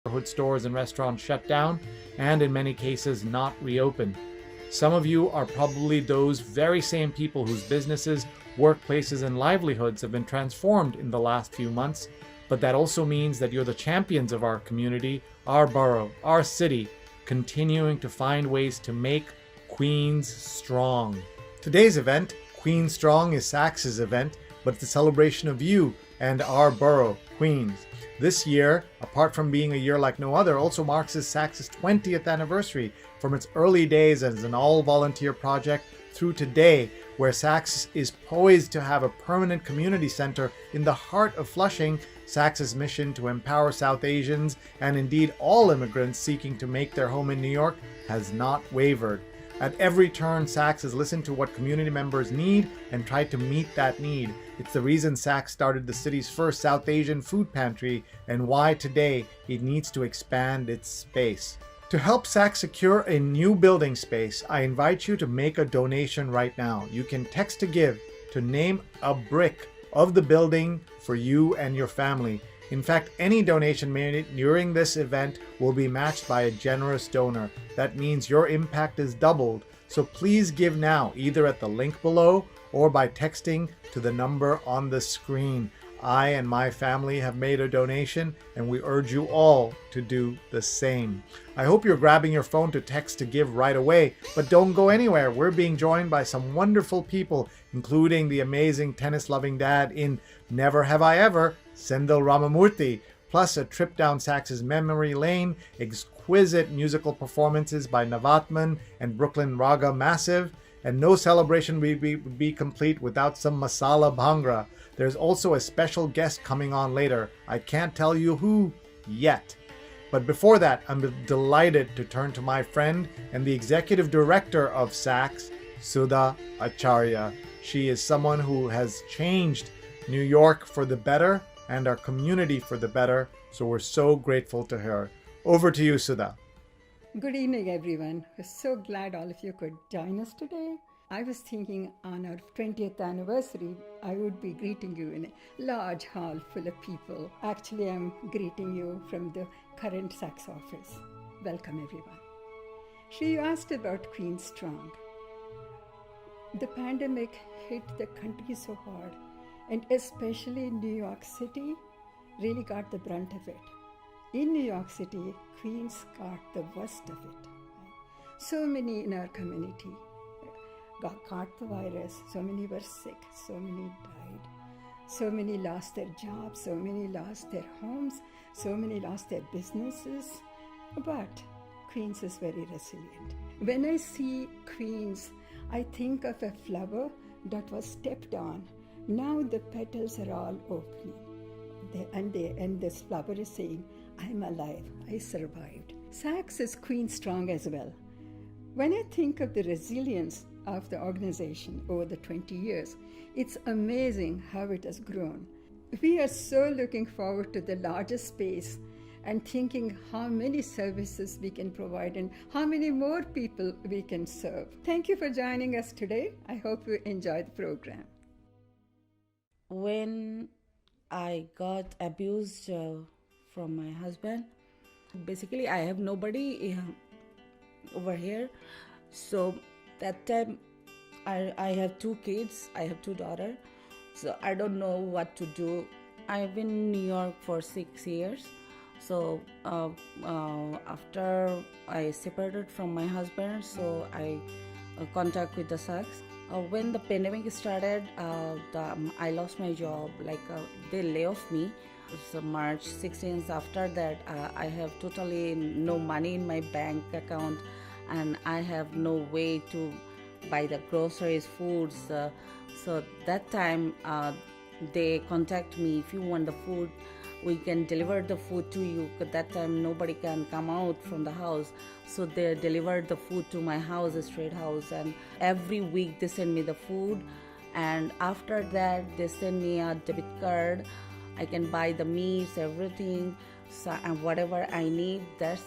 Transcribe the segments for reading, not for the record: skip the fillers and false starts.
neighborhood stores and restaurants shut down, and in many cases not reopened. Some of you are probably those very same people whose businesses, workplaces, and livelihoods have been transformed in the last few months, but that also means that you're the champions of our community, our borough, our city, continuing to find ways to make Queens strong. Today's event, Queens Strong, is SACSS's event, but it's a celebration of you and our borough, Queens. This year, apart from being a year like no other, also marks SACSS's 20th anniversary from its early days as an all-volunteer project through today, where SACSS is poised to have a permanent community center in the heart of Flushing. SACSS's mission to empower South Asians and indeed all immigrants seeking to make their home in New York has not wavered. At every turn, SACSS has listened to what community members need and tried to meet that need. It's the reason SACSS started the city's first South Asian food pantry and why today it needs to expand its space. To help SACSS secure a new building space, I invite you to make a donation right now. You can text to give to name a brick of the building for you and your family. In fact, any donation made during this event will be matched by a generous donor. That means your impact is doubled. So please give now, either at the link below or by texting to the number on the screen. I and my family have made a donation, and we urge you all to do the same. I hope you're grabbing your phone to text to give right away, but don't go anywhere. We're being joined by some wonderful people, including the amazing tennis-loving dad in Never Have I Ever, Sendil Ramamurthy, plus a trip down SACSS's memory lane, exquisite musical performances by Navatman and Brooklyn Raga Massive, and no celebration would be complete without some masala bhangra. There's also a special guest coming on later. I can't tell you who yet. But before that, I'm delighted to turn to my friend and the executive director of SACSS, Sudha Acharya. She is someone who has changed New York for the better and our community for the better, so we're so grateful to her. Over to you, Sudha. Good evening, everyone. We're so glad all of you could join us today. I was thinking on our 20th anniversary, I would be greeting you in a large hall full of people. Actually, I'm greeting you from the current SACSS office. Welcome, everyone. She asked about Queens Strong. The pandemic hit the country so hard, and especially New York City really got the brunt of it. In New York City, Queens got the worst of it. So many in our community caught the virus, so many were sick, so many died, so many lost their jobs, so many lost their homes, so many lost their businesses. But Queens is very resilient. When I see Queens, I think of a flower that was stepped on. Now the petals are all opening. And this flower is saying, I'm alive, I survived. SACSS is Queens Strong as well. When I think of the resilience of the organization over the 20 years, it's amazing how it has grown. We are so looking forward to the larger space and thinking how many services we can provide and how many more people we can serve. Thank you for joining us today. I hope you enjoy the program. When I got abused from my husband, basically I have nobody over here. So that time I have two kids, I have two daughters. So I don't know what to do. I've been in New York for 6 years. So after I separated from my husband, so I contact with the SACSS. When the pandemic started, I lost my job, they lay off me. So March 16th, after that, I have totally no money in my bank account and I have no way to buy the groceries, foods. So that time they contact me, if you want the food, we can deliver the food to you. At that time nobody can come out from the house, so they delivered the food to my house, a straight house, and every week they send me the food. And after that they send me a debit card. I can buy the meats, everything, so, and whatever I need. That's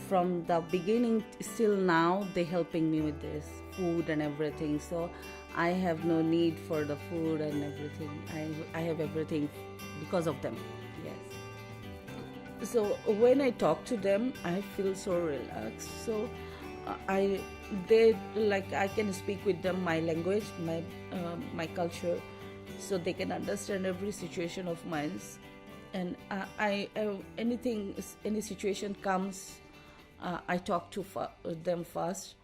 from the beginning still now they helping me with this food and everything. So I have no need for the food and everything. I have everything because of them. Yes. So when I talk to them, I feel so relaxed. So I they like I can speak with them my language, my culture, so they can understand every situation of mine. And any situation comes, I talk to them first.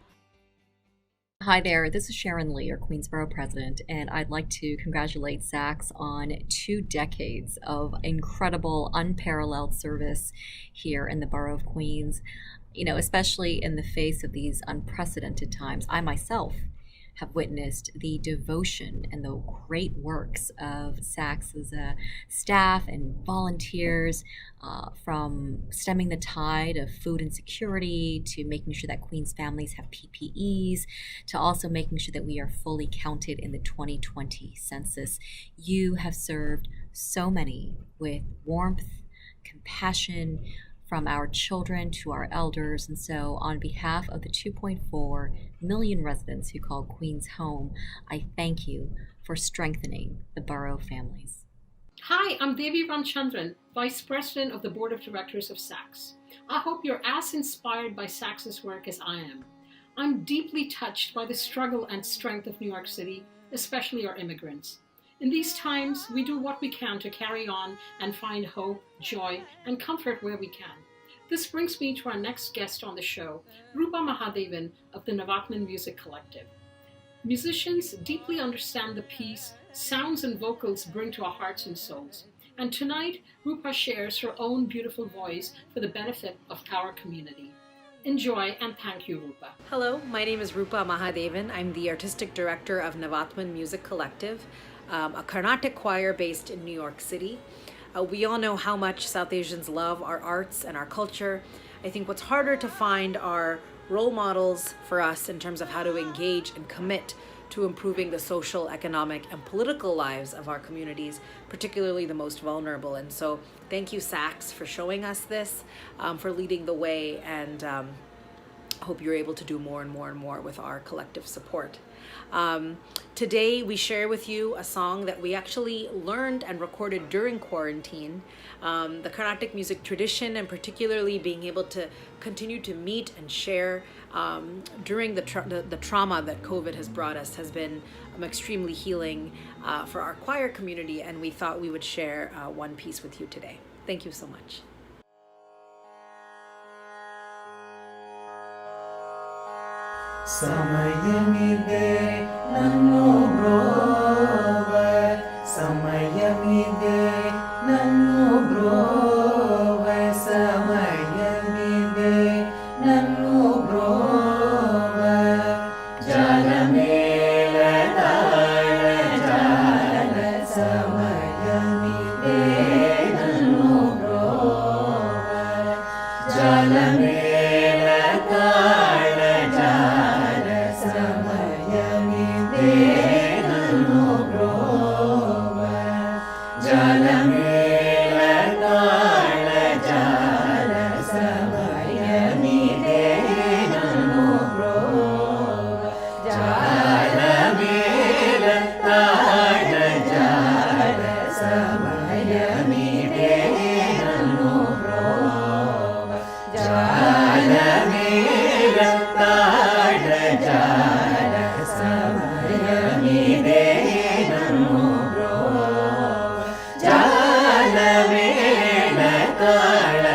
Hi there, this is Sharon Lee, your Queensborough president, and I'd like to congratulate SACSS on 2 decades of incredible, unparalleled service here in the borough of Queens. You know, especially in the face of these unprecedented times. I myself have witnessed the devotion and the great works of SACSS's staff and volunteers, from stemming the tide of food insecurity to making sure that Queens families have PPEs, to also making sure that we are fully counted in the 2020 census. You have served so many with warmth, compassion, from our children to our elders. And so on behalf of the 2.4 million residents who call Queens home, I thank you for strengthening the borough families. Hi, I'm Devi Ramchandran, Vice President of the Board of Directors of SACSS. I hope you're as inspired by SACSS's work as I am. I'm deeply touched by the struggle and strength of New York City, especially our immigrants. In these times, we do what we can to carry on and find hope, joy, and comfort where we can. This brings me to our next guest on the show, Rupa Mahadevan of the Navatman Music Collective. Musicians deeply understand the peace sounds and vocals bring to our hearts and souls. And tonight, Rupa shares her own beautiful voice for the benefit of our community. Enjoy, and thank you, Rupa. Hello, my name is Rupa Mahadevan. I'm the Artistic Director of Navatman Music Collective, a Carnatic choir based in New York City. We all know how much South Asians love our arts and our culture. I think what's harder to find are role models for us in terms of how to engage and commit to improving the social, economic, and political lives of our communities, particularly the most vulnerable. And so thank you, SACSS, for showing us this, for leading the way, and hope you're able to do more and more and more with our collective support. Today we share with you a song that we actually learned and recorded during quarantine. The Carnatic music tradition, and particularly being able to continue to meet and share during the trauma that COVID has brought us, has been extremely healing for our choir community, and we thought we would share one piece with you today. Thank you so much. Samayamide nannu brove, samayamide nannu brove, samayamide nannu brove, jalamele dale jale, samayamide nannu brove, jalamele dale jale, samayamide nannu brove, jalamele dale jale, samayamide nannu brove, jalamele dale jale, samayamide nannu brove, jalamele dale jale, samayamide nannu brove, jalamele dale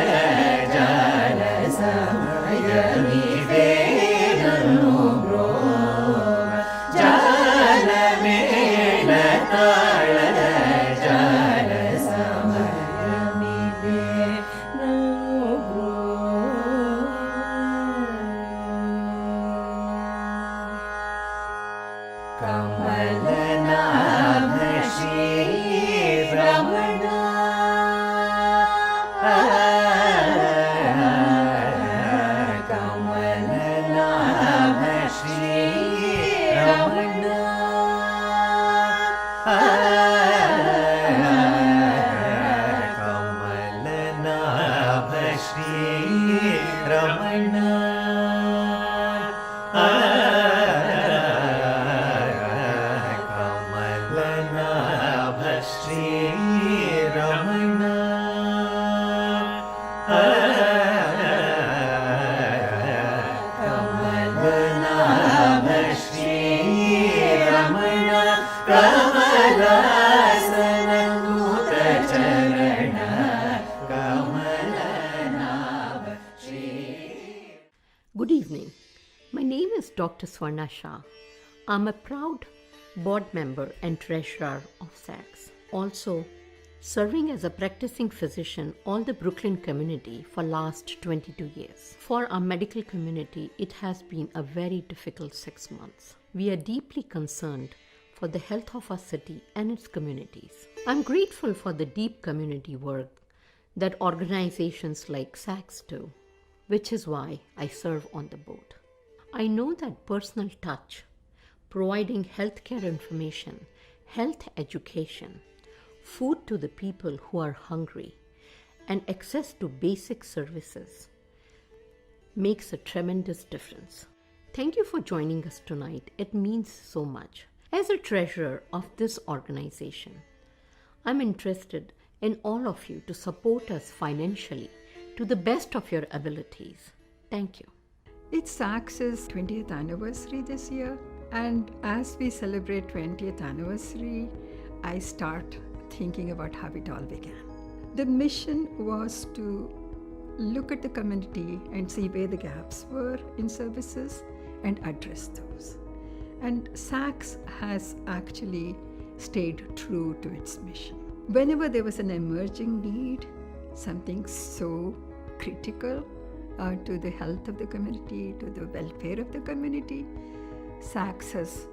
jale, samayamide nannu brove, jalamele dale jale, samayamide nannu brove. Kamalanath Shri Ramana, Kamalanath Shri Ramana, Kamalanath Shri Ramana, Kamalanath Shri Ramana, Good evening. My name is Dr. Swarna Shah. I'm a proud board member and treasurer of SACSS. Also, serving as a practicing physician all the Brooklyn community for last 22 years. For our medical community, it has been a very difficult 6 months. We are deeply concerned for the health of our city and its communities. I'm grateful for the deep community work that organizations like SACSS do, which is why I serve on the board. I know that personal touch, providing healthcare information, health education, food to the people who are hungry, and access to basic services makes a tremendous difference. Thank you for joining us tonight. It means so much. As a treasurer of this organization, I'm interested in all of you to support us financially to the best of your abilities. Thank you. It's SACSS's 20th anniversary this year, and as we celebrate 20th anniversary, I start thinking about how it all began. The mission was to look at the community and see where the gaps were in services and address those. And SACSS has actually stayed true to its mission. Whenever there was an emerging need, something so critical to the health of the community, to the welfare of the community, SACSS has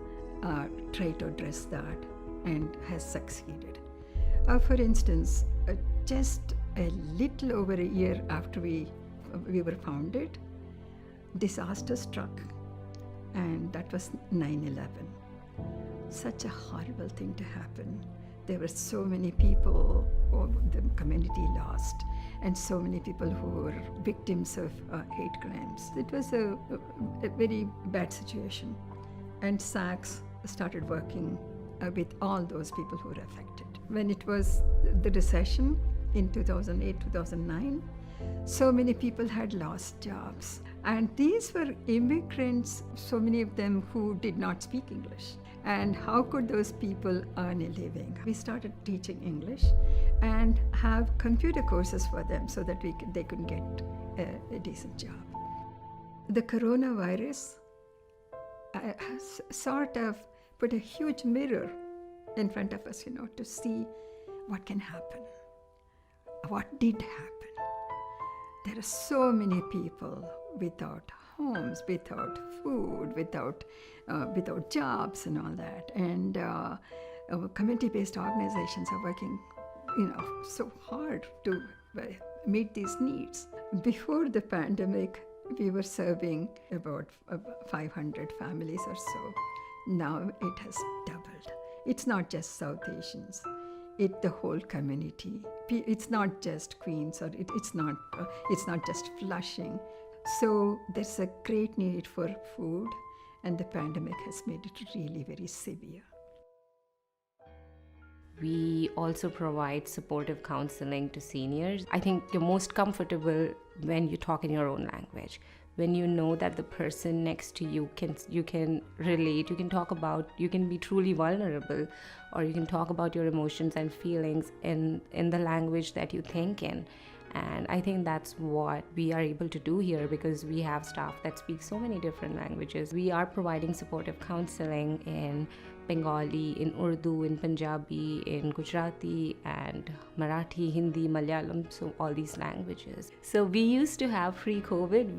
tried to address that and has succeeded. For instance, just a little over a year after we were founded, disaster struck, and that was 9/11. Such a horrible thing to happen. There were so many people, the community lost, and so many people who were victims of hate crimes. It was a very bad situation. And SACSS started working with all those people who were affected. When it was the recession in 2008, 2009, so many people had lost jobs. And these were immigrants, so many of them who did not speak English. And how could those people earn a living? We started teaching English and have computer courses for them so that they could get a decent job. The coronavirus has sort of put a huge mirror in front of us, to see what can happen, what did happen. There are so many people without homes, without food, without jobs and all that. And community-based organizations are working, so hard to meet these needs. Before the pandemic, we were serving about 500 families or so. Now it has doubled. It's not just South Asians. It's the whole community. It's not just Queens, or it's not just Flushing. So there's a great need for food, and the pandemic has made it really very severe. We also provide supportive counseling to seniors. I think you're most comfortable when you talk in your own language. When you know that the person next to you you can relate, you can be truly vulnerable, or you can talk about your emotions and feelings in the language that you think in. And I think that's what we are able to do here, because we have staff that speak so many different languages. We are providing supportive counseling in Bengali, in Urdu, in Punjabi, in Gujarati, and Marathi, Hindi, Malayalam, so all these languages. So we used to have pre-COVID,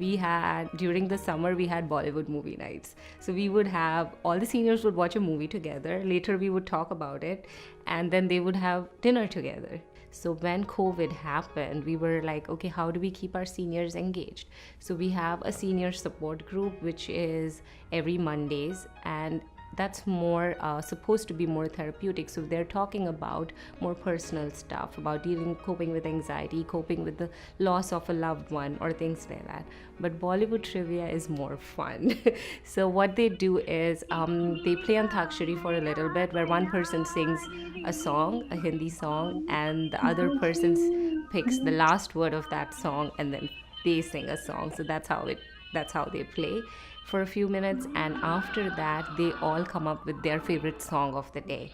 during the summer, we had Bollywood movie nights. So we would have, all the seniors would watch a movie together. Later we would talk about it, and then they would have dinner together. So when COVID happened, we were like, okay, how do we keep our seniors engaged? So we have a senior support group, which is every Mondays, and that's more supposed to be more therapeutic. So they're talking about more personal stuff, about coping with anxiety, coping with the loss of a loved one, or things like that. But Bollywood trivia is more fun. So what they do is they play Antakshari for a little bit, where one person sings a song, a Hindi song, and the other person picks the last word of that song, and then they sing a song. So that's how they play for a few minutes, and after that they all come up with their favorite song of the day,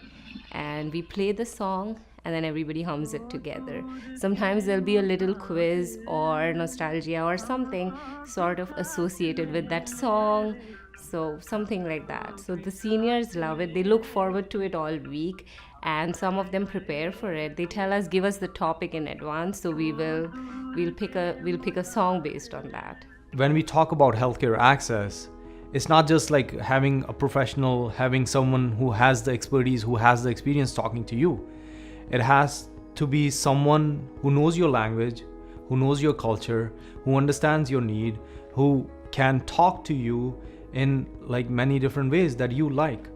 and we play the song, and then everybody hums it together. Sometimes there'll be a little quiz or nostalgia or something sort of associated with that song. So something like that. So the seniors love it. They look forward to it all week, and some of them prepare for it. They tell us, give us the topic in advance, so we'll pick a song based on that. When we talk about healthcare access, it's not just like having a professional, having someone who has the expertise, who has the experience talking to you. It has to be someone who knows your language, who knows your culture, who understands your need, who can talk to you in like many different ways that you like.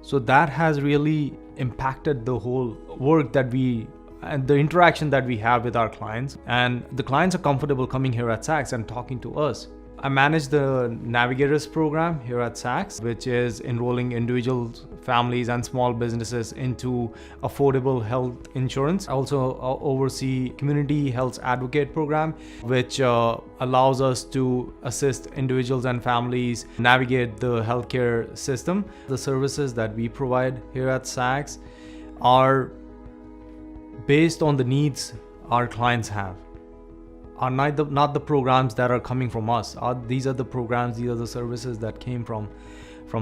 So that has really impacted the whole work that we and the interaction that we have with our clients. And the clients are comfortable coming here at SACSS and talking to us. I manage the Navigators program here at SACSS, which is enrolling individuals, families, and small businesses into affordable health insurance. I also oversee Community Health Advocate program, which allows us to assist individuals and families navigate the healthcare system. The services that we provide here at SACSS are based on the needs our clients have. Are not the programs that are coming from us. These are the programs, these are the services that came from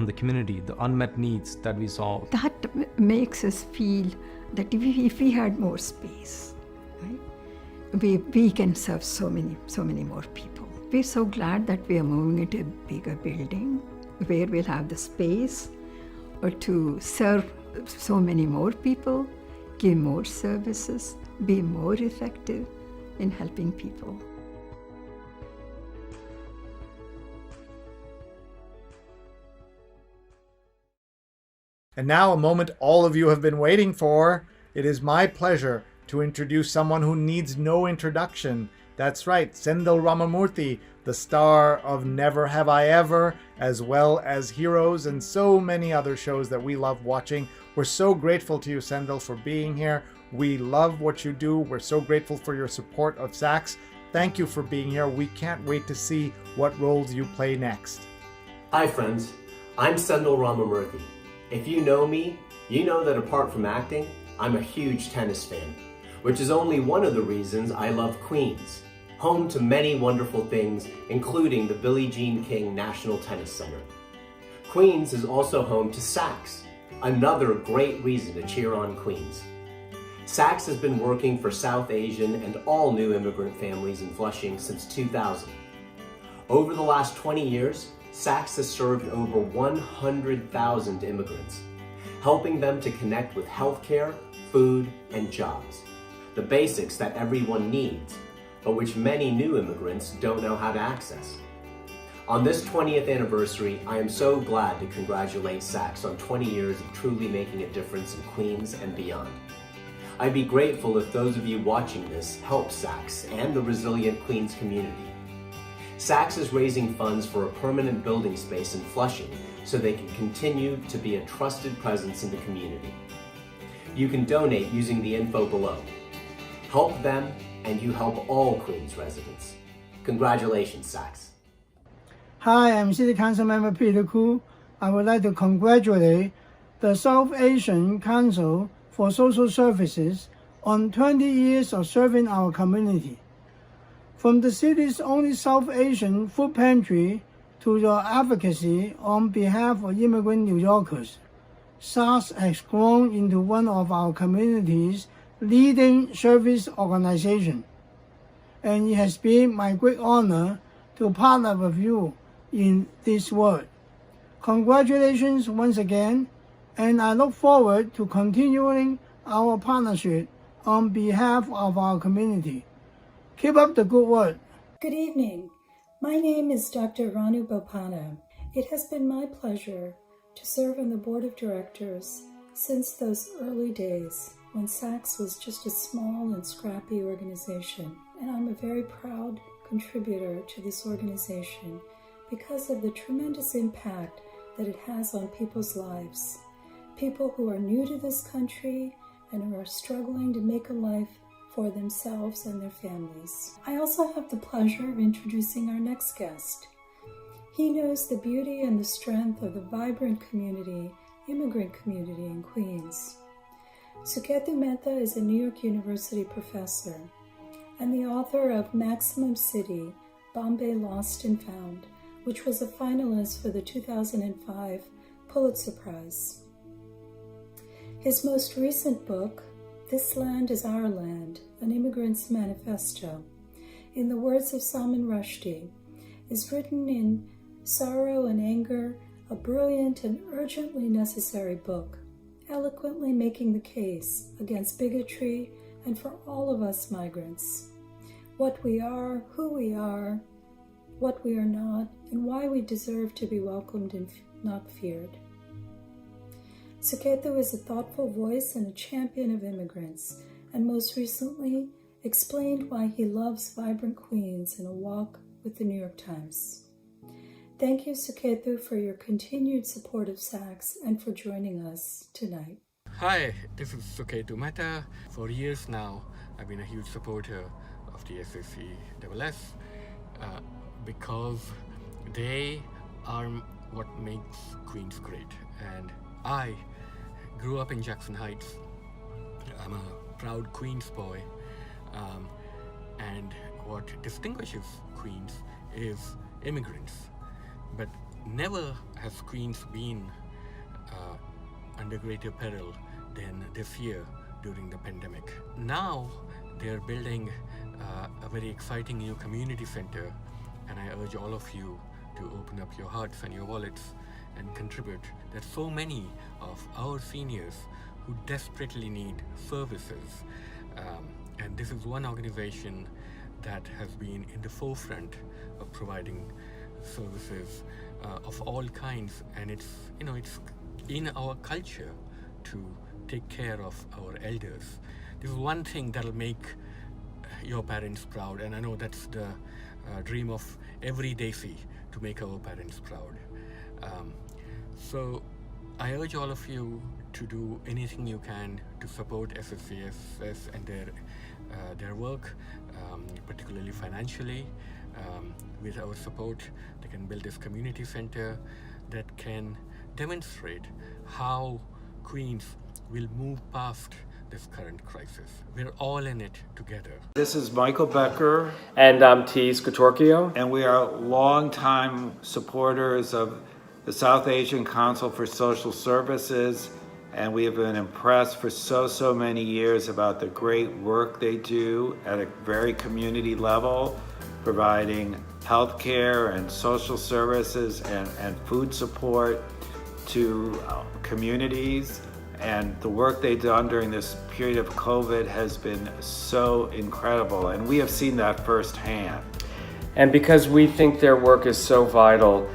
the community, the unmet needs that we saw. That makes us feel that if we had more space, right, we can serve so many more people. We're so glad that we are moving into a bigger building where we'll have the space to serve so many more people, give more services, be more effective in helping people. And now a moment all of you have been waiting for. It is my pleasure to introduce someone who needs no introduction. That's right, Sendhil Ramamurthy, the star of Never Have I Ever, as well as Heroes and so many other shows that we love watching. We're so grateful to you, Sendhil, for being here. We love what you do. We're so grateful for your support of SACSS. Thank you for being here. We can't wait to see what roles you play next. Hi friends, I'm Sendhil Ramamurthy. If you know me, you know that apart from acting, I'm a huge tennis fan, which is only one of the reasons I love Queens, home to many wonderful things, including the Billie Jean King National Tennis Center. Queens is also home to SACSS, another great reason to cheer on Queens. SACSS has been working for South Asian and all new immigrant families in Flushing since 2000. Over the last 20 years, SACSS has served over 100,000 immigrants, helping them to connect with healthcare, food, and jobs, the basics that everyone needs, but which many new immigrants don't know how to access. On this 20th anniversary, I am so glad to congratulate SACSS on 20 years of truly making a difference in Queens and beyond. I'd be grateful if those of you watching this help SACSS and the resilient Queens community. SACSS is raising funds for a permanent building space in Flushing so they can continue to be a trusted presence in the community. You can donate using the info below. Help them and you help all Queens residents. Congratulations, SACSS. Hi, I'm City Council Member Peter Koo. I would like to congratulate the South Asian Council for Social Services on 20 years of serving our community. From the city's only South Asian food pantry to your advocacy on behalf of immigrant New Yorkers, SACSS has grown into one of our community's leading service organizations. And it has been my great honor to partner with you in this work. Congratulations once again, and I look forward to continuing our partnership on behalf of our community. Keep up the good work. Good evening. My name is Dr. Ranu Bopanna. It has been my pleasure to serve on the board of directors since those early days when SACSS was just a small and scrappy organization. And I'm a very proud contributor to this organization because of the tremendous impact that it has on people's lives. People who are new to this country and who are struggling to make a life for themselves and their families. I also have the pleasure of introducing our next guest. He knows the beauty and the strength of the vibrant community, immigrant community in Queens. Suketu Mehta is a New York University professor and the author of Maximum City, Bombay Lost and Found, which was a finalist for the 2005 Pulitzer Prize. His most recent book, This Land is Our Land, An Immigrant's Manifesto, in the words of Salman Rushdie, is written in sorrow and anger, a brilliant and urgently necessary book, eloquently making the case against bigotry and for all of us migrants. What we are, who we are, what we are not, and why we deserve to be welcomed and not feared. Suketu is a thoughtful voice and a champion of immigrants, and most recently explained why he loves vibrant Queens in a walk with the New York Times. Thank you, Suketu, for your continued support of SACSS and for joining us tonight. Hi, this is Suketu Mehta. For years now, I've been a huge supporter of the SACSS because they are what makes Queens great. And I grew up in Jackson Heights. I'm a proud Queens boy. And what distinguishes Queens is immigrants. But never has Queens been under greater peril than this year during the pandemic. Now they're building a very exciting new community center, and I urge all of you to open up your hearts and your wallets and contribute. There's so many of our seniors who desperately need services, and this is one organization that has been in the forefront of providing services of all kinds, and it's in our culture to take care of our elders. This is one thing that'll make your parents proud, and I know that's the dream of every Desi, to make our parents proud. So I urge all of you to do anything you can to support SACSS and their work, particularly financially. With our support, they can build this community center that can demonstrate how Queens will move past this current crisis. We're all in it together. This is Michael Becker. And I'm Tees Katorkio. And we are longtime supporters of the South Asian Council for Social Services. And we have been impressed for so many years about the great work they do at a very community level, providing healthcare and social services and food support to communities. And the work they've done during this period of COVID has been so incredible, and we have seen that firsthand. And because we think their work is so vital,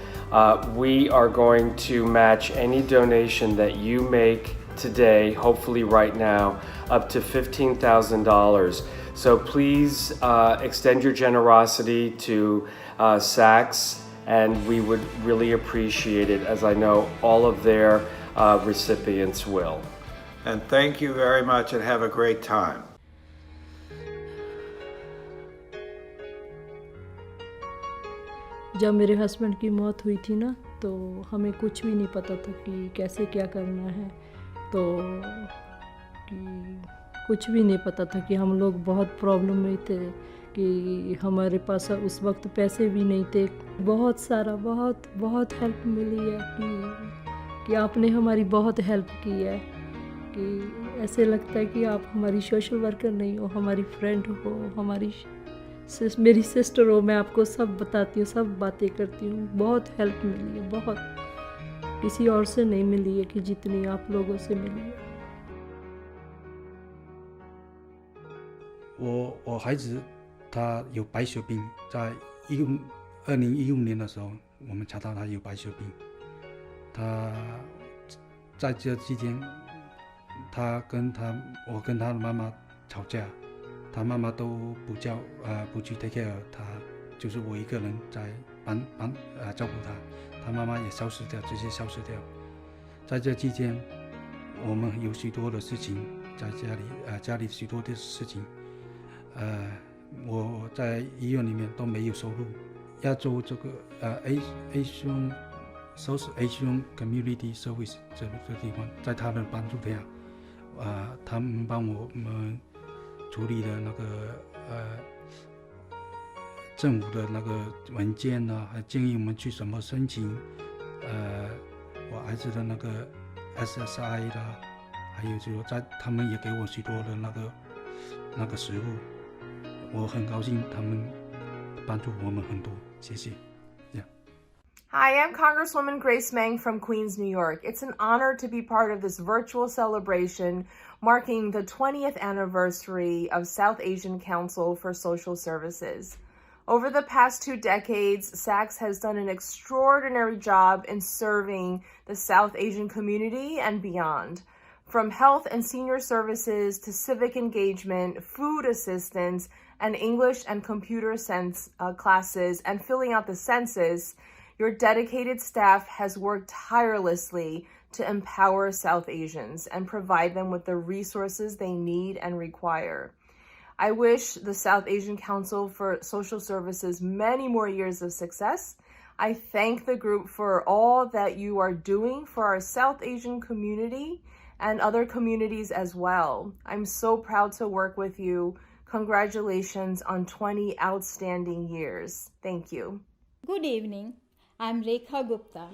we are going to match any donation that you make today, hopefully right now, up to $15,000. So please extend your generosity to SACSS, and we would really appreciate it, as I know all of their recipients will. And thank you very much, and have a great time. जब मेरे husband की मौत हुई थी ना, तो हमें कुछ भी नहीं पता था कि कैसे क्या करना है, तो कुछ भी नहीं पता था कि हम लोग बहुत प्रॉब्लम में थे, कि हमारे पास उस वक्त पैसे भी नहीं थे। बहुत सारा बहुत हेल्प मिली है कि आपने हमारी बहुत हेल्प की है, कि ऐसे लगता है कि आप हमारी सोशल वर्कर नहीं हो, हमारी फ्रेंड हो, मेरी सिस्टर हो। मैं आपको सब बताती हूँ, सब बातें करती हूँ। बहुत हेल्प मिली है, बहुत, किसी और से नहीं मिली है कि जितनी आप लोगों से मिली है। 我孩子他有白血病，在2015年的时候，我们查到他有白血病。他在这期间，我跟他的妈妈吵架，他妈妈都不去 take care 他，就是我一个人在照顾他，他妈妈也消失掉，直接消失掉。在这期间，我们有许多的事情在家里许多的事情。 我在医院里面都没有收入。亚洲这个Asian South Asian Community Service 这个地方，在他的帮助下，他们帮我们处理的那个政府的那个文件呢，还建议我们去什么申请我儿子的那个 SSI 啦，还有就是他们也给我许多的那个食物，我很高兴他们帮助我们很多，谢谢。Hi, I'm Congresswoman Grace Meng from Queens, New York. It's an honor to be part of this virtual celebration marking the 20th anniversary of South Asian Council for Social Services. Over the past 2 decades, SACSS has done an extraordinary job in serving the South Asian community and beyond. From health and senior services to civic engagement, food assistance, and English and computer sense classes, and filling out the census, your dedicated staff has worked tirelessly to empower South Asians and provide them with the resources they need and require. I wish the South Asian Council for Social Services many more years of success. I thank the group for all that you are doing for our South Asian community and other communities as well. I'm so proud to work with you. Congratulations on 20 outstanding years. Thank you. Good evening. I'm Rekha Gupta,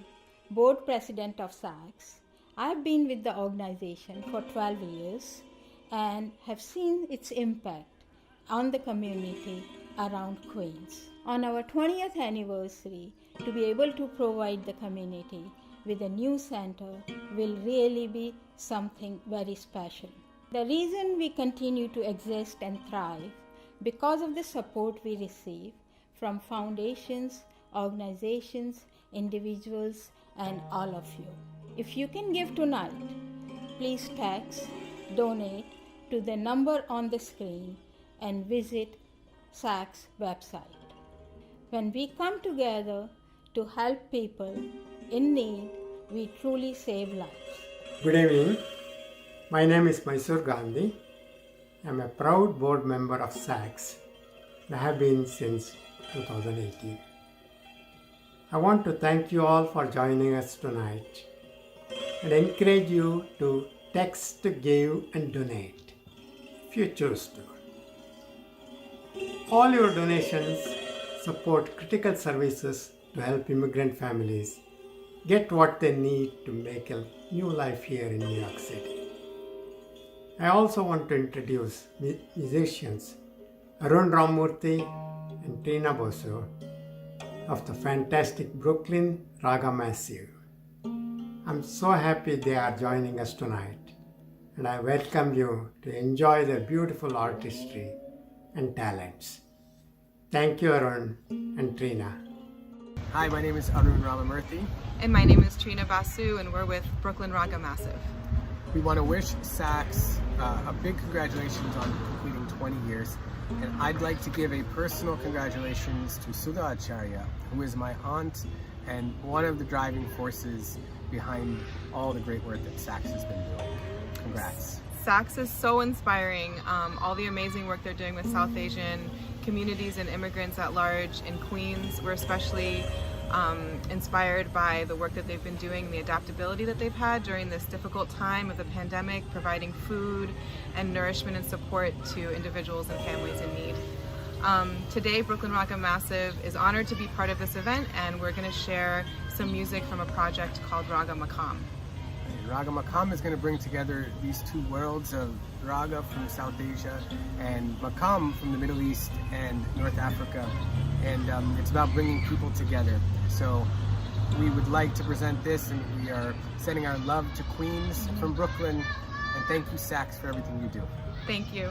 Board President of SACSS. I've been with the organization for 12 years and have seen its impact on the community around Queens. On our 20th anniversary, to be able to provide the community with a new center will really be something very special. The reason we continue to exist and thrive because of the support we receive from foundations, organizations, individuals, and all of you. If you can give tonight, please text, donate to the number on the screen and visit SACSS website. When we come together to help people in need, we truly save lives. Good evening. My name is Mysore Gandhi. I'm a proud board member of SACSS and I have been since 2018. I want to thank you all for joining us tonight and encourage you to text, give and donate if you choose to. All your donations support critical services to help immigrant families get what they need to make a new life here in New York City. I also want to introduce musicians Arun Ramurthy and Tina Bosu of the fantastic Brooklyn Raga Massive. I'm so happy they are joining us tonight, and I welcome you to enjoy their beautiful artistry and talents. Thank you, Arun and Trina. Hi, my name is Arun Ramamurthy. And my name is Trina Basu, and we're with Brooklyn Raga Massive. We want to wish SACSS a big congratulations on completing 20 years. And I'd like to give a personal congratulations to Sudha Acharya, who is my aunt and one of the driving forces behind all the great work that SACSS has been doing. Congrats. SACSS is so inspiring. All the amazing work they're doing with South Asian communities and immigrants at large in Queens. We're especially inspired by the work that they've been doing, the adaptability that they've had during this difficult time of the pandemic, providing food and nourishment and support to individuals and families in need. Today, Brooklyn Raga Massive is honored to be part of this event, and we're going to share some music from a project called Raga Makam. Raga Makam is going to bring together these two worlds of Raga from South Asia and Makam from the Middle East and North Africa, and it's about bringing people together. So we would like to present this, and we are sending our love to Queens from Brooklyn, and thank you, SACSS, for everything you do. Thank you.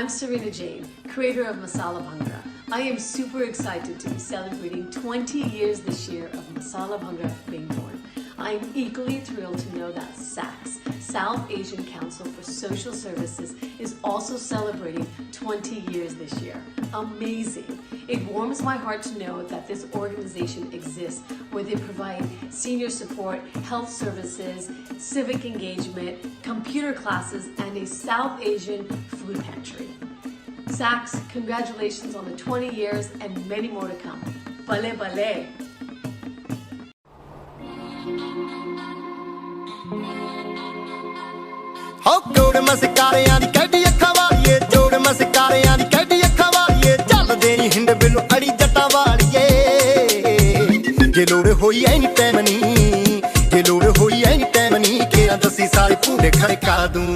I'm Serena Jane, creator of Masala Bhangra. I am super excited to be celebrating 20 years this year of Masala Bhangra being born. I am equally thrilled to know that SACSS, South Asian Council for Social Services, is also celebrating 20 years this year. Amazing! It warms my heart to know that this organization exists, where they provide senior support, health services, civic engagement, computer classes, and a South Asian food pantry. SACSS, congratulations on the 20 years and many more to come. Bale bale! ਹੋ ਕੋੜ ਮਸਕਾਰਿਆਂ ਦੀ ਕੱਢੀ ਅੱਖਾਂ ਵਾਲੀਏ ਜੋੜ ਮਸਕਾਰਿਆਂ ਦੀ ਕੱਢੀ ਅੱਖਾਂ ਵਾਲੀਏ ਚੱਲਦੇ ਨੀ ਹਿੰਡ ਬਿਲੂ ਅੜੀ ਜੱਟਾਂ ਵਾਲੀਏ ਜੇ ਲੋੜ ਹੋਈ ਐ ਨੀ ਟਾਈਮ ਨੀ ਜੇ ਲੋੜ ਹੋਈ ਐ ਨੀ ਟਾਈਮ ਨੀ ਕਿਹਾ ਦੱਸੀ ਸਾਰੇ ਭੂੰਡੇ ਖੜਕਾ ਦੂੰ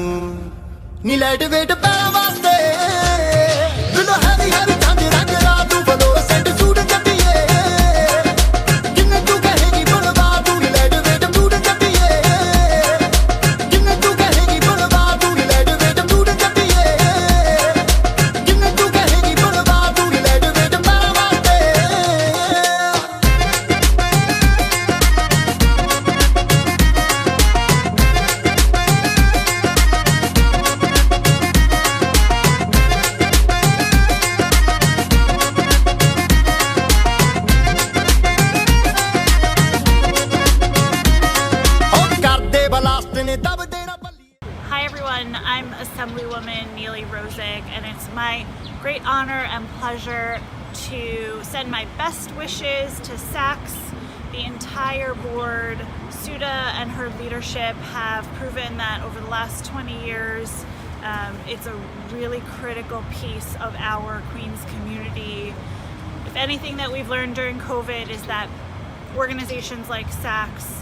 ਨੀ ਲਾਈਟ ਵੇਟ ਪੈਣ ਵਾਸਤੇ ਬਿਲੋ ਹੈਵੀ ਹੈਵੀ ਠੰਡ ਰੰਗ ਲਾ ਦੂੰ ਬਲੋ ਸੈਂਟ ਸੂਟ ਜੱਟੀਏ ਜਿੰਨੇ ਤੂੰ ਕਹੇਗੀ ਬੁਲਵਾ ਦੂੰ ਨੀ ਲਾਈਟ ਵੇਟ ਮੂਡ ਜੱਟੀਏ ਜਿੰਨੇ ਤੂੰ ਕਹੇਗੀ ਬੁਲਵਾ ਦੂੰ ਨੀ ਲਾਈਟ ਵੇਟ ਮੂਡ ਜੱਟੀਏ ਜਿੰਨੇ ਤੂੰ ਕਹੇਗੀ ਬੁਲਵਾ ਦੂੰ ਨੀ ਲਾਈਟ ਵੇਟ ਪੈਣ ਵਾਸਤੇ Hi everyone, I'm Assemblywoman Neely Rosig, and it's my great honor and pleasure to send my best wishes to SACSS. The entire board, Sudha and her leadership have proven that over the last 20 years, it's a really critical piece of our Queens community. If anything that we've learned during COVID is that organizations like SACSS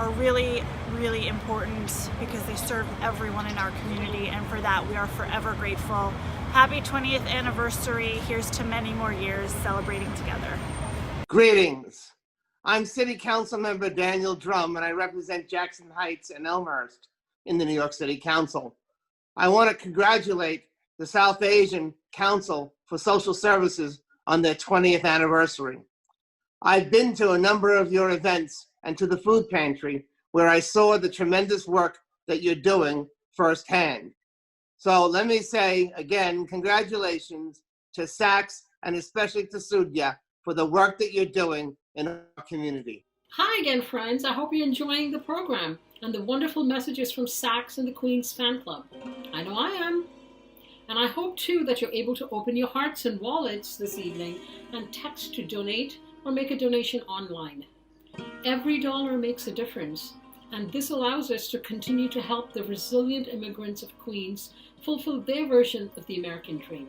are really, really important because they serve everyone in our community, and for that we are forever grateful. Happy 20th anniversary. Here's to many more years celebrating together. Greetings. I'm City Council Member Daniel Drum, and I represent Jackson Heights and Elmhurst in the New York City Council. I want to congratulate the South Asian Council for Social Services on their 20th anniversary. I've been to a number of your events and to the food pantry, where I saw the tremendous work that you're doing firsthand. So let me say again, congratulations to SACSS and especially to Sudha for the work that you're doing in our community. Hi again, friends. I hope you're enjoying the program and the wonderful messages from SACSS and the Queen's Fan Club. I know I am. And I hope too that you're able to open your hearts and wallets this evening and text to donate or make a donation online. Every dollar makes a difference, and this allows us to continue to help the resilient immigrants of Queens fulfill their version of the American dream.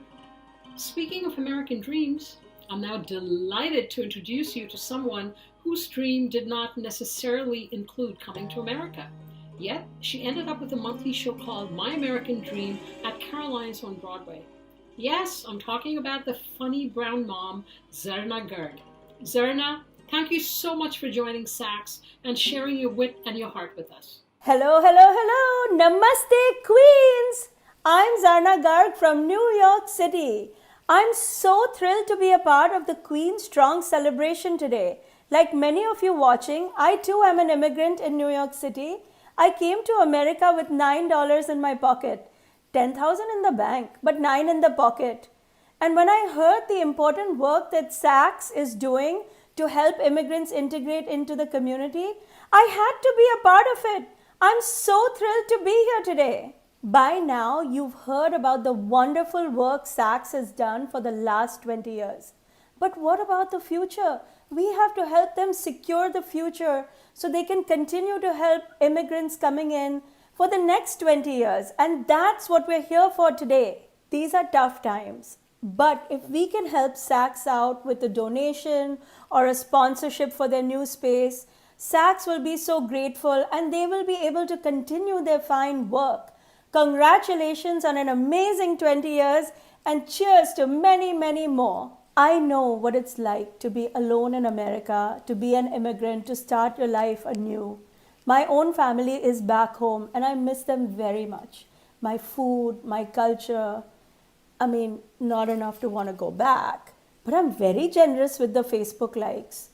Speaking of American dreams, I'm now delighted to introduce you to someone whose dream did not necessarily include coming to America. Yet, she ended up with a monthly show called My American Dream at Caroline's on Broadway. Yes, I'm talking about the funny brown mom, Zarna Garg. Zarna, thank you so much for joining SACSS and sharing your wit and your heart with us. Hello, hello, hello. Namaste, Queens. I'm Zarna Garg from New York City. I'm so thrilled to be a part of the Queen's Strong celebration today. Like many of you watching, I too am an immigrant in New York City. I came to America with $9 in my pocket, $10,000 in the bank, but $9 in the pocket. And when I heard the important work that SACSS is doing to help immigrants integrate into the community, I had to be a part of it. I'm so thrilled to be here today. By now, you've heard about the wonderful work SACSS has done for the last 20 years. But what about the future? We have to help them secure the future so they can continue to help immigrants coming in for the next 20 years. And that's what we're here for today. These are tough times. But if we can help SACSS out with a donation or a sponsorship for their new space, SACSS will be so grateful and they will be able to continue their fine work. Congratulations on an amazing 20 years and cheers to many, many more. I know what it's like to be alone in America, to be an immigrant, to start your life anew. My own family is back home and I miss them very much. My food, my culture. I mean, not enough to want to go back, but I'm very generous with the Facebook likes.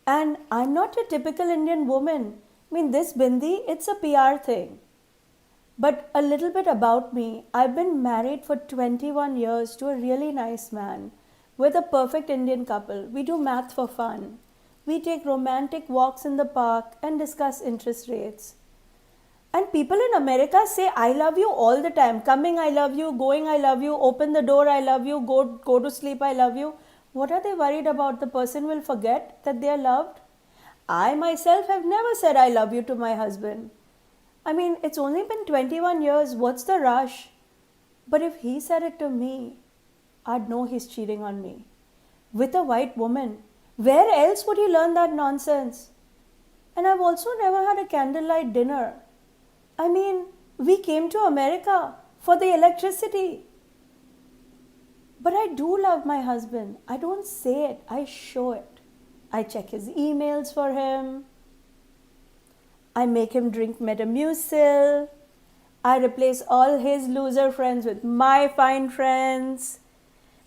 And I'm not a typical Indian woman. I mean, this bindi, it's a PR thing. But a little bit about me. I've been married for 21 years to a really nice man. We're the perfect Indian couple. We do math for fun. We take romantic walks in the park and discuss interest rates. And people in America say, I love you all the time. Coming, I love you. Going, I love you. Open the door, I love you. Go to sleep, I love you. What are they worried about? The person will forget that they are loved? I myself have never said I love you to my husband. I mean, it's only been 21 years. What's the rush? But if he said it to me, I'd know he's cheating on me. With a white woman. Where else would he learn that nonsense? And I've also never had a candlelight dinner. I mean, we came to America for the electricity. But I do love my husband. I don't say it, I show it. I check his emails for him. I make him drink Metamucil. I replace all his loser friends with my fine friends.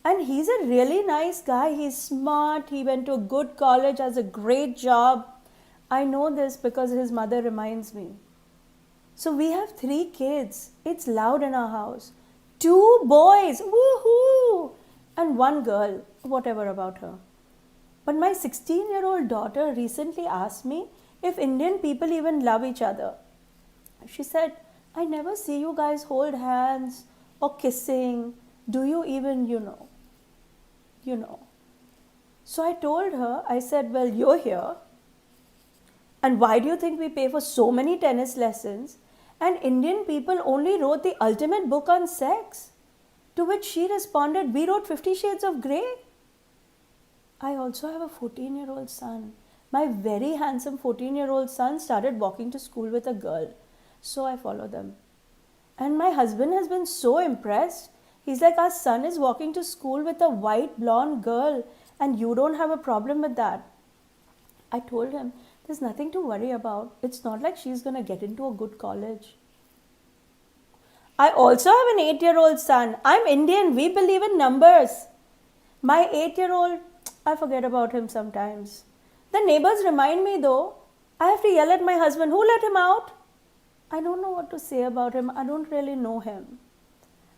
And he's a really nice guy. He's smart. He went to a good college, has a great job. I know this because his mother reminds me. So we have 3 kids. It's loud in our house. 2 boys, woohoo! And 1 girl, whatever about her. But my 16-year-old daughter recently asked me if Indian people even love each other. She said, I never see you guys hold hands or kissing. Do you even, you know? So I told her, I said, well, you're here. And why do you think we pay for so many tennis lessons? And Indian people only wrote the ultimate book on sex. To which she responded, we wrote 50 Shades of Grey. I also have a 14-year-old son. My very handsome 14-year-old son started walking to school with a girl. So I follow them. And my husband has been so impressed. He's like, our son is walking to school with a white blonde girl and you don't have a problem with that. I told him, there's nothing to worry about. It's not like she's going to get into a good college. I also have an 8-year-old son. I'm Indian. We believe in numbers. My 8-year-old, I forget about him sometimes. The neighbors remind me though. I have to yell at my husband, who let him out? I don't know what to say about him. I don't really know him.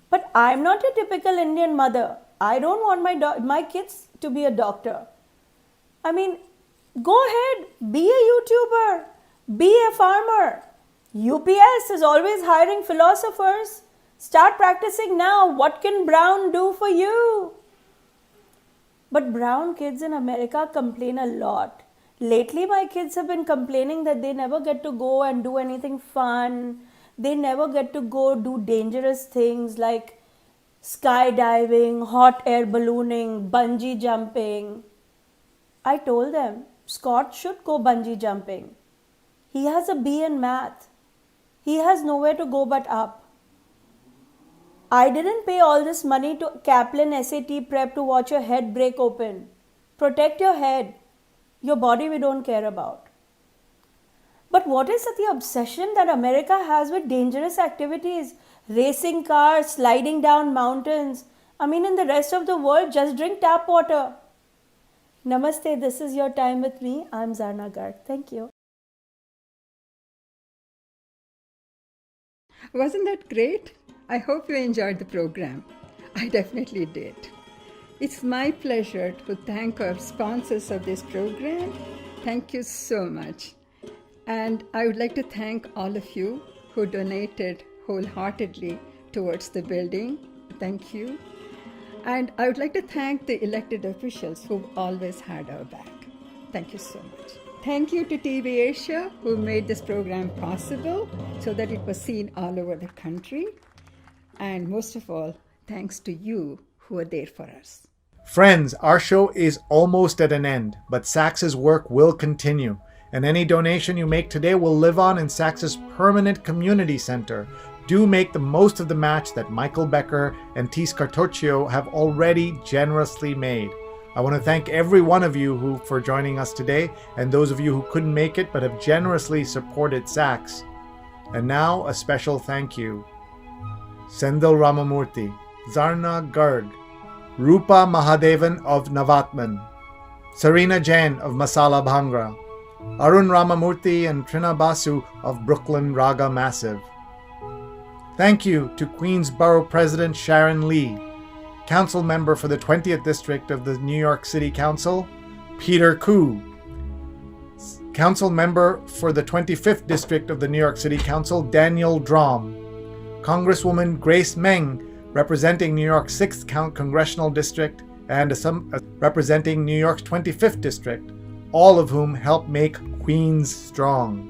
But I'm not a typical Indian mother. I don't want my kids to be a doctor. I mean, go ahead, be a YouTuber, be a farmer. UPS is always hiring philosophers. Start practicing now. What can Brown do for you? But brown kids in America complain a lot. Lately, my kids have been complaining that they never get to go and do anything fun. They never get to go do dangerous things like skydiving, hot air ballooning, bungee jumping. I told them, Scott should go bungee jumping. He has a B in math. He has nowhere to go but up. I didn't pay all this money to Kaplan SAT prep to watch your head break open. Protect your head. Your body we don't care about. But what is the obsession that America has with dangerous activities? Racing cars, sliding down mountains. I mean, in the rest of the world, just drink tap water. Namaste, this is your time with me. I'm Zarna Garg. Thank you. Wasn't that great? I hope you enjoyed the program. I definitely did. It's my pleasure to thank our sponsors of this program. Thank you so much. And I would like to thank all of you who donated wholeheartedly towards the building. Thank you. And I would like to thank the elected officials who've always had our back. Thank you so much. Thank you to TV Asia who made this program possible so that it was seen all over the country. And most of all, thanks to you who are there for us. Friends, our show is almost at an end, but SACSS's work will continue, and any donation you make today will live on in SACSS's permanent community center. Do make the most of the match that Michael Becker and Tis Cartoccio have already generously made. I want to thank every one of you for joining us today, and those of you who couldn't make it but have generously supported SACSS. And now a special thank you. Sendil Ramamurthy, Zarna Garg, Rupa Mahadevan of Navatman, Sarina Jain of Masala Bhangra, Arun Ramamurthy and Trina Basu of Brooklyn Raga Massive. Thank you to Queensborough President Sharon Lee, Council Member for the 20th District of the New York City Council, Peter Koo, Council Member for the 25th District of the New York City Council, Daniel Drom, Congresswoman Grace Meng, representing New York's 6th Congressional District, and representing New York's 25th District, all of whom help make Queens strong.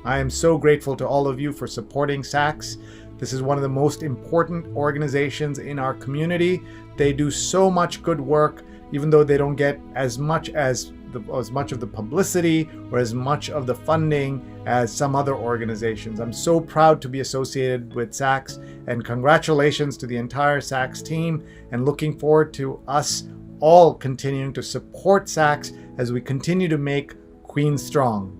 I am so grateful to all of you for supporting SACSS. This is one of the most important organizations in our community. They do so much good work, even though they don't get as much of the publicity or as much of the funding as some other organizations. I'm so proud to be associated with SACSS, and congratulations to the entire SACSS team, and looking forward to us all continuing to support SACSS as we continue to make Queens strong.